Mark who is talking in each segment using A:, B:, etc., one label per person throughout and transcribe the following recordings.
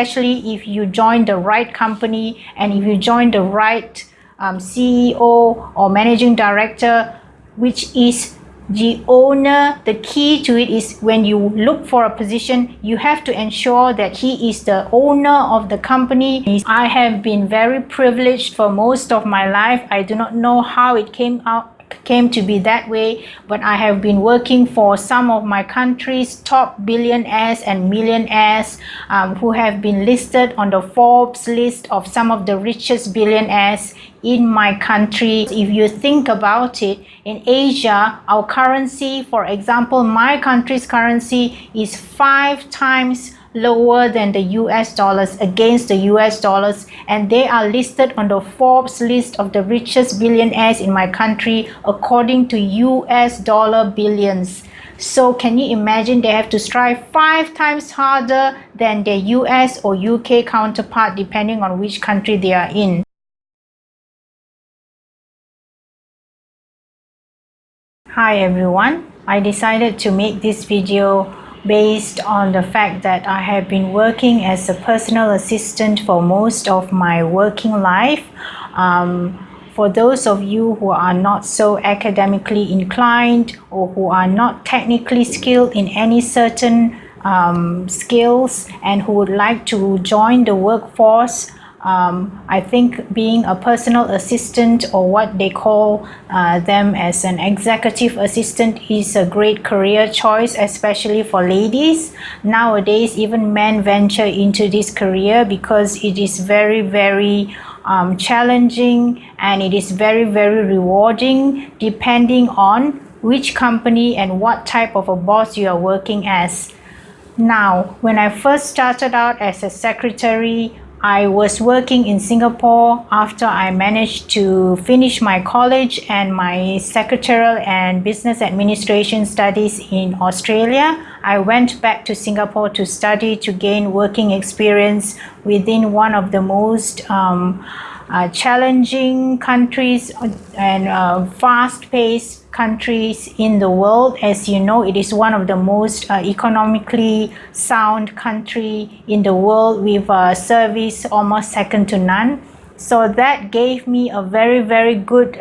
A: especially if you join the right company and if you join the right CEO or managing director, which is the owner. The key to it is when you look for a position, you have to ensure that he is the owner of the company. I have been very privileged for most of my life. I do not know how it came to be that way, but I have been working for some of my country's top billionaires and millionaires who have been listed on the Forbes list of some of the richest billionaires in my country. If you think about it, in Asia, our currency, for example, my country's currency is 5 times lower than the US dollars against the US dollars, and they are listed on the Forbes list of the richest billionaires in my country according to US dollar billions. So can you imagine, they have to strive 5 times harder than their US or UK counterpart depending on which country they are in. Hi everyone, I decided to make this video based on the fact that I have been working as a personal assistant for most of my working life. For those of you who are not so academically inclined or who are not technically skilled in any certain skills and who would like to join the workforce, I think being a personal assistant, or what they call them as an executive assistant, is a great career choice, especially for ladies. Nowadays, even men venture into this career because it is very challenging, and it is very rewarding depending on which company and what type of a boss you are working as. Now, when I first started out as a secretary, I was working in Singapore after I managed to finish my college and my secretarial and business administration studies in Australia. I went back to Singapore to study, to gain working experience within one of the most challenging countries and fast-paced countries in the world. As you know, it is one of the most economically sound country in the world, with a service almost second to none. So that gave me a very good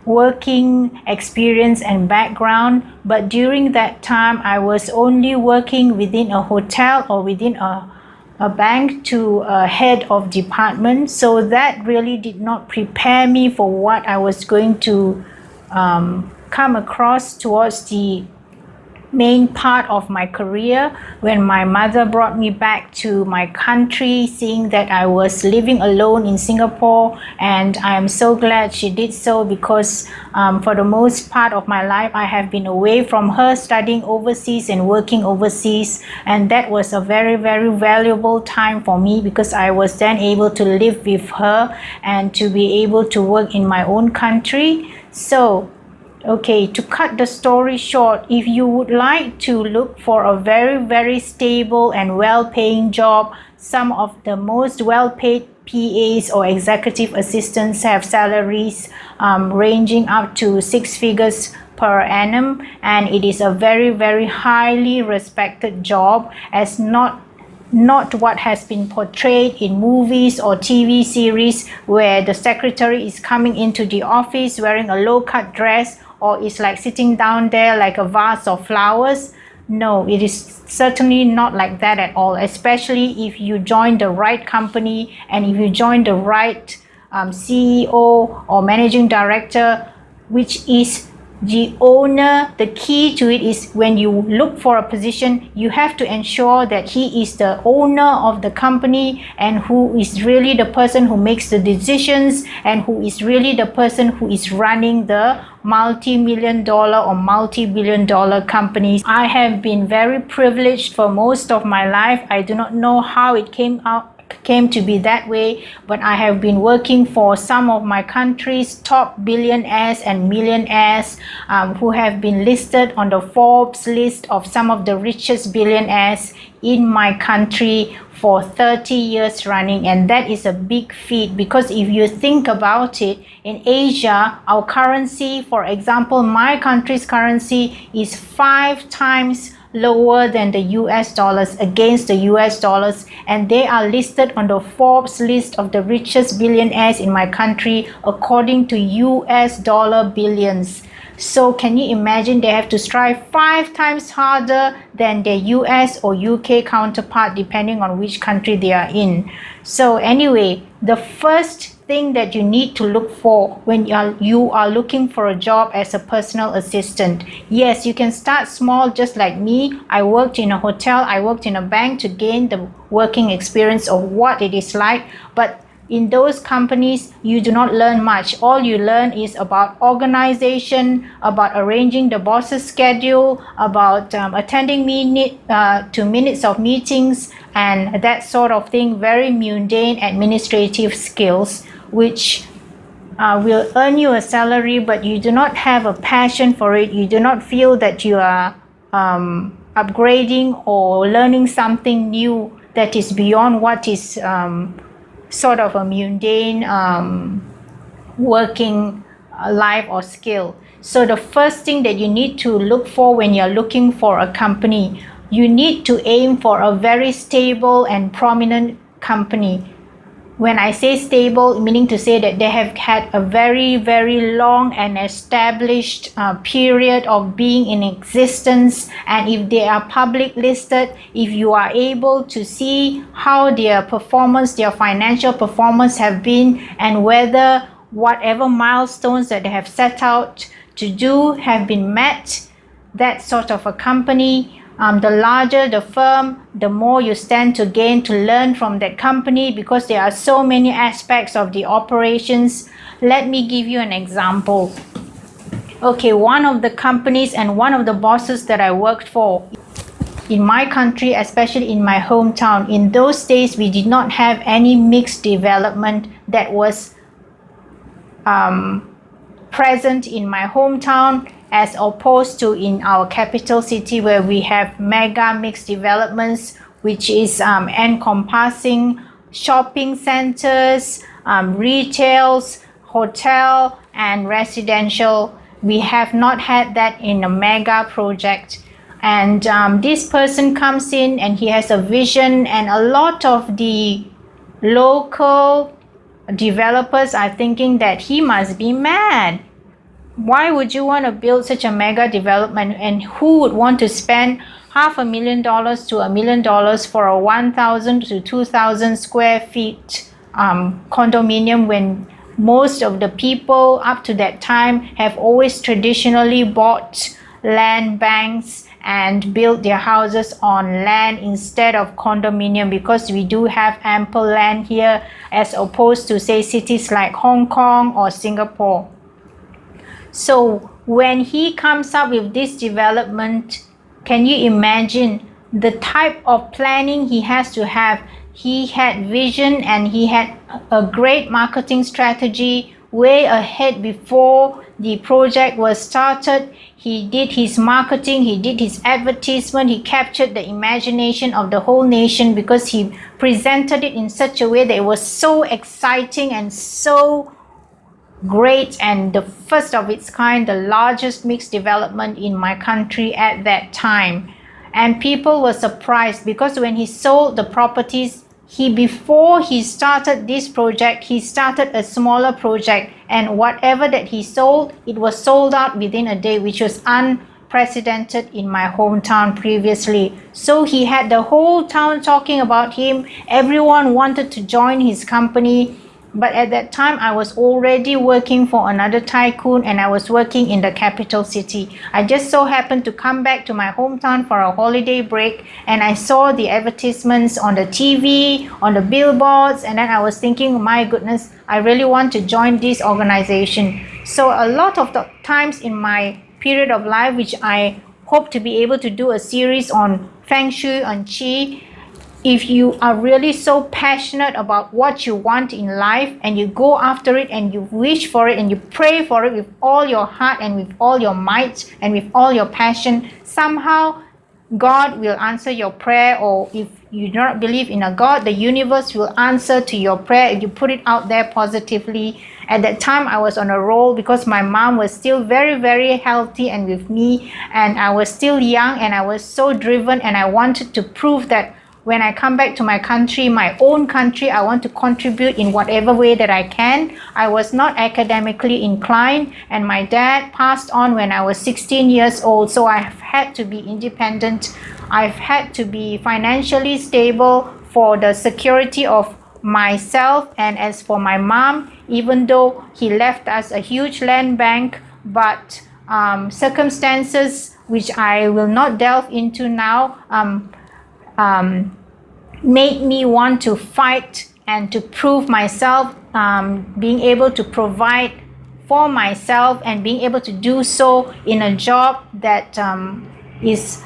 A: working experience and background. But during that time, I was only working within a hotel or within a bank to a head of department. So that really did not prepare me for what I was going to come across towards the main part of my career. When my mother brought me back to my country, seeing that I was living alone in Singapore, and I am so glad she did so, because for the most part of my life I have been away from her, studying overseas and working overseas, and that was a very valuable time for me, because I was then able to live with her and to be able to work in my own country. So okay, to cut the story short, if you would like to look for a very stable and well-paying job, some of the most well-paid PAs or executive assistants have salaries ranging up to 6 figures per annum, and it is a very highly respected job, as not what has been portrayed in movies or TV series, where the secretary is coming into the office wearing a low-cut dress, or is like sitting down there like a vase of flowers. No, it is certainly not like that at all, especially if you join the right company and if you join the right CEO or managing director, which is the owner. The key to it is when you look for a position, you have to ensure that he is the owner of the company, and who is really the person who makes the decisions, and who is really the person who is running the multi-million dollar or multi-billion dollar companies. I have been very privileged for most of my life. I do not know how it came to be that way, but I have been working for some of my country's top billionaires and millionaires who have been listed on the Forbes list of some of the richest billionaires in my country for 30 years running. And that is a big feat, because if you think about it, in Asia, our currency, for example, my country's currency is 5 times lower than the US dollars against the US dollars, and they are listed on the Forbes list of the richest billionaires in my country according to US dollar billions. So can you imagine, they have to strive 5 times harder than their US or UK counterpart depending on which country they are in. So anyway, the first thing that you need to look for when you are looking for a job as a personal assistant. Yes, you can start small just like me. I worked in a hotel, I worked in a bank to gain the working experience of what it is like, but in those companies, you do not learn much. All you learn is about organization, about arranging the boss's schedule, about attending minutes of meetings, and that sort of thing. Very mundane administrative skills, which will earn you a salary, but you do not have a passion for it. You do not feel that you are upgrading or learning something new that is beyond what is sort of a mundane working life or skill. So the first thing that you need to look for when you're looking for a company, you need to aim for a very stable and prominent company. When I say stable, meaning to say that they have had a very, very long and established period of being in existence. And if they are public listed, if you are able to see how their performance, their financial performance have been, and whether whatever milestones that they have set out to do have been met, that sort of a company, the larger the firm, the more you stand to gain to learn from that company, because there are so many aspects of the operations. Let me give you an example. Okay, one of the companies and one of the bosses that I worked for in my country, especially in my hometown, in those days we did not have any mixed development that was present in my hometown, as opposed to in our capital city, where we have mega mixed developments, which is encompassing shopping centers, retails, hotel, and residential. We have not had that in a mega project. And this person comes in and he has a vision, and a lot of the local developers are thinking that he must be mad. Why would you want to build such a mega development, and who would want to spend $500,000 to $1 million for a 1,000 to 2,000 square feet condominium, when most of the people up to that time have always traditionally bought land banks and built their houses on land instead of condominium, because we do have ample land here as opposed to, say, cities like Hong Kong or Singapore. So when he comes up with this development, can you imagine the type of planning he has to have? He had vision and he had a great marketing strategy way ahead before the project was started. He did his marketing, he did his advertisement, he captured the imagination of the whole nation, because he presented it in such a way that it was so exciting and so great, and the first of its kind, the largest mixed development in my country at that time. And people were surprised, because when he sold the properties, before he started this project, he started a smaller project, and whatever that he sold, it was sold out within a day, which was unprecedented in my hometown previously. So he had the whole town talking about him. Everyone wanted to join his company. But at that time, I was already working for another tycoon, and I was working in the capital city. I just so happened to come back to my hometown for a holiday break, and I saw the advertisements on the TV, on the billboards, and then I was thinking, my goodness, I really want to join this organization. So a lot of the times in my period of life, which I hope to be able to do a series on Feng Shui, on Qi, if you are really so passionate about what you want in life, and you go after it and you wish for it and you pray for it with all your heart and with all your might and with all your passion, somehow God will answer your prayer, or if you do not believe in a God, the universe will answer to your prayer if you put it out there positively. At that time, I was on a roll because my mom was still very, very healthy and with me, and I was still young, and I was so driven, and I wanted to prove that when I come back to my country, my own country, I want to contribute in whatever way that I can. I was not academically inclined, and my dad passed on when I was 16 years old, so I've had to be independent. I've had to be financially stable for the security of myself. And as for my mom, even though he left us a huge land bank, but circumstances which I will not delve into now made me want to fight and to prove myself, being able to provide for myself and being able to do so in a job that is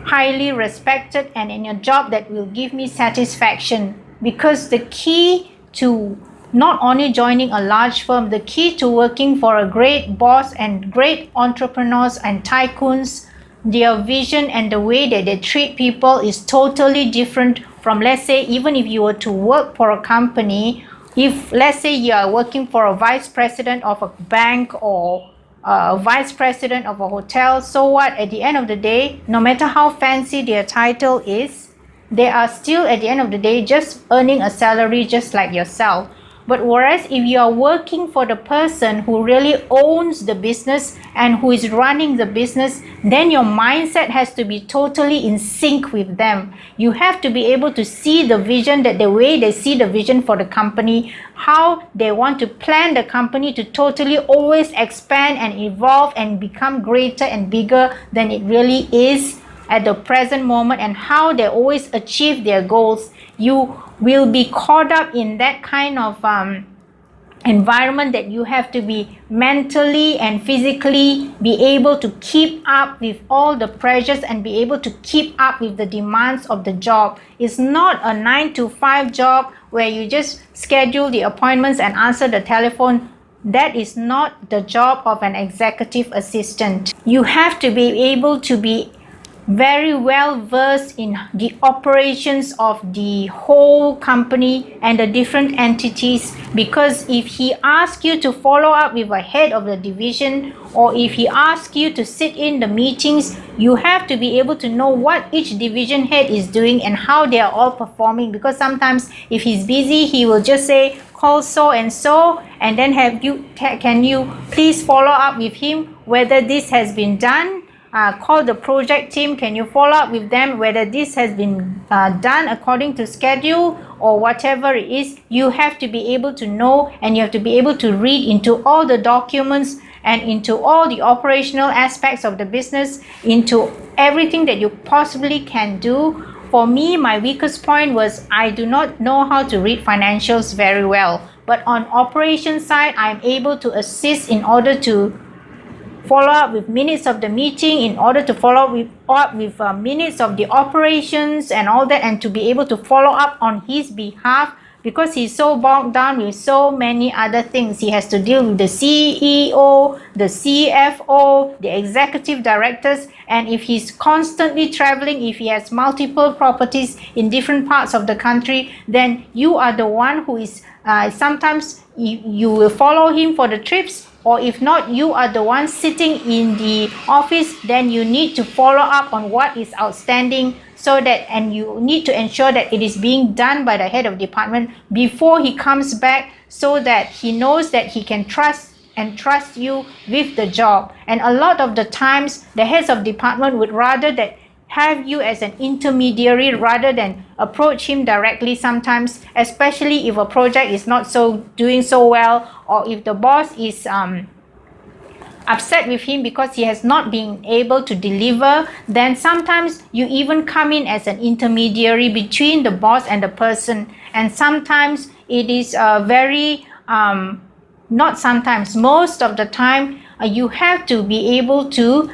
A: highly respected and in a job that will give me satisfaction. Because the key to not only joining a large firm, the key to working for a great boss and great entrepreneurs and tycoons, their vision and the way that they treat people is totally different from, let's say, even if you were to work for a company. If, let's say, you are working for a vice president of a bank or a vice president of a hotel, so what? At the end of the day, no matter how fancy their title is, they are still, at the end of the day, just earning a salary just like yourself. But whereas if you are working for the person who really owns the business and who is running the business, then your mindset has to be totally in sync with them. You have to be able to see the vision, that the way they see the vision for the company, how they want to plan the company to totally always expand and evolve and become greater and bigger than it really is at the present moment, and how they always achieve their goals. You will be caught up in that kind of environment that you have to be mentally and physically be able to keep up with all the pressures and be able to keep up with the demands of the job. It's not a 9-to-5 job where you just schedule the appointments and answer the telephone. That is not the job of an executive assistant. You have to be able to be very well versed in the operations of the whole company and the different entities, because if he asks you to follow up with a head of the division, or if he asks you to sit in the meetings, you have to be able to know what each division head is doing and how they are all performing. Because sometimes if he's busy, he will just say, call so and so, and then can you please follow up with him whether this has been done. Call the project team, can you follow up with them whether this has been done according to schedule or whatever it is. You have to be able to know, and you have to be able to read into all the documents and into all the operational aspects of the business, into everything that you possibly can do. For me, my weakest point was I do not know how to read financials very well, but on operation side, I'm able to assist in order to follow up with minutes of the meeting, in order to follow up with minutes of the operations and all that, and to be able to follow up on his behalf, because he's so bogged down with so many other things. He has to deal with the CEO, the CFO, the executive directors, and if he's constantly traveling, if he has multiple properties in different parts of the country, then you are the one who is sometimes you will follow him for the trips, or if not, you are the one sitting in the office. Then you need to follow up on what is outstanding, so that, and you need to ensure that it is being done by the head of department before he comes back, so that he knows that he can trust you with the job. And a lot of the times, the heads of department would rather that have you as an intermediary rather than approach him directly sometimes, especially if a project is not doing so well, or if the boss is upset with him because he has not been able to deliver. Then sometimes you even come in as an intermediary between the boss and the person, and sometimes it is not sometimes, most of the time, you have to be able to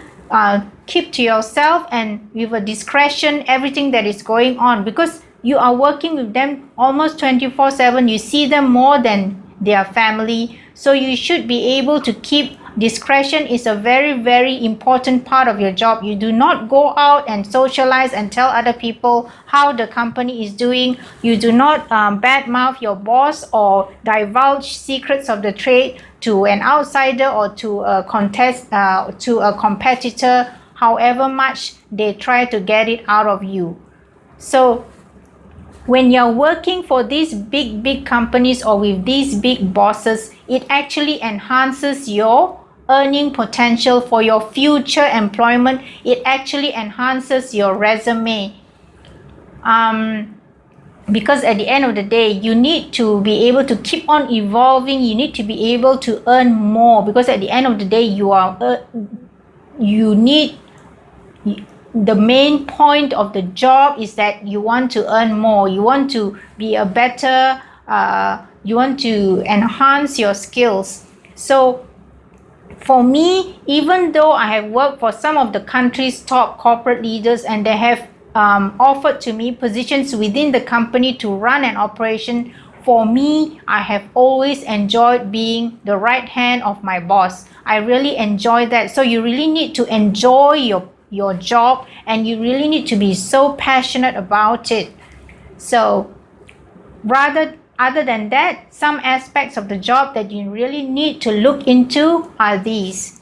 A: keep to yourself and with a discretion everything that is going on, because you are working with them almost 24/7. You see them more than their family, so you should be able to keep discretion is a very, very important part of your job. You do not go out and socialize and tell other people how the company is doing. You do not badmouth your boss or divulge secrets of the trade to an outsider or to a competitor, however much they try to get it out of you. So when you're working for these big companies or with these big bosses, it actually enhances your earning potential for your future employment. It actually enhances your resume. Because at the end of the day, you need to be able to keep on evolving. You need to be able to earn more, because at the end of the day, the main point of the job is that you want to earn more. You want to be a better, you want to enhance your skills. So for me, even though I have worked for some of the country's top corporate leaders and they have offered to me positions within the company to run an operation, for me, I have always enjoyed being the right hand of my boss. I really enjoy that. So you really need to enjoy your job, and you really need to be so passionate about it. So other than that, some aspects of the job that you really need to look into are these.